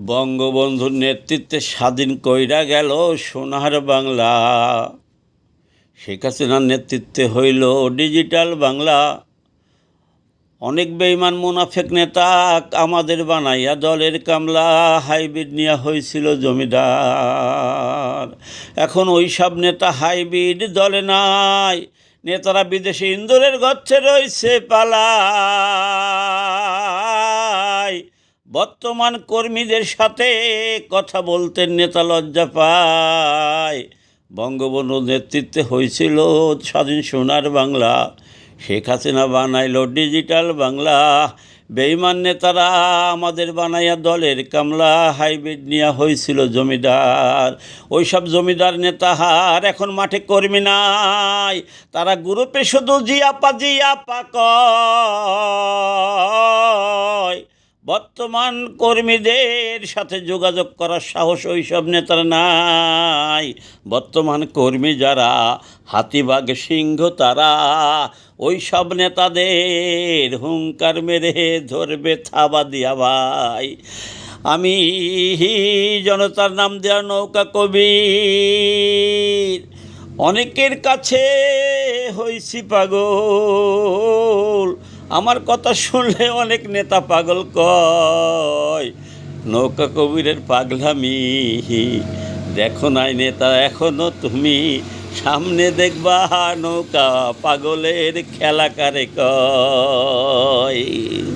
বঙ্গবন্ধুর নেতৃত্বে স্বাধীন কইরা গেল সোনার বাংলা। শেখ হাসিনার নেতৃত্বে হইল ডিজিটাল বাংলা। অনেক বেঈমান মুনাফেক নেতা আমাদের বানাইয়া দলের কামলা। হাইব্রিড নেওয়া হয়েছিল জমিদার। এখন ওই সব নেতা হাইব্রিড দলে নাই। নেতারা বিদেশে ইন্দোরের গচ্ছে রয়েছে পালায়। বর্তমান কর্মীদের সাথে কথা বলতে নেতা লজ্জা পায়। বঙ্গবন্ধুর নেতৃত্বে হয়েছিল স্বাধীন সোনার বাংলা। শেখ হাসিনা বানাইল ডিজিটাল বাংলা। বেঈমান নেতারা আমাদের বানাইয়া দলের কামলা। হাইব্রিড নেওয়া হয়েছিল জমিদার। ওই সব জমিদার নেতাহার এখন মাঠে কর্মী নাই। তারা গ্রুপে শুধু জিয়াপা কয়। বর্তমান কর্মীদের সাথে যোগাযোগ করার সাহস ওই সব নেতার নাই। বর্তমান কর্মী যারা হাতিবাঘ সিংহ তারা ওই সব নেতাদের হুঙ্কার মেরে ধরবে থাবা দিয়া ভাই। আমি জনতার নাম দেওয়া নৌকা কবির। অনেকের কাছে হইছি পাগল। আমার কথা শুনলে অনেক নেতা পাগল কয়। নৌকা কবিরের পাগলামি দেখো নাই নেতা এখনো তুমি। সামনে দেখবা নৌকা পাগলের খেলা কারে কয়।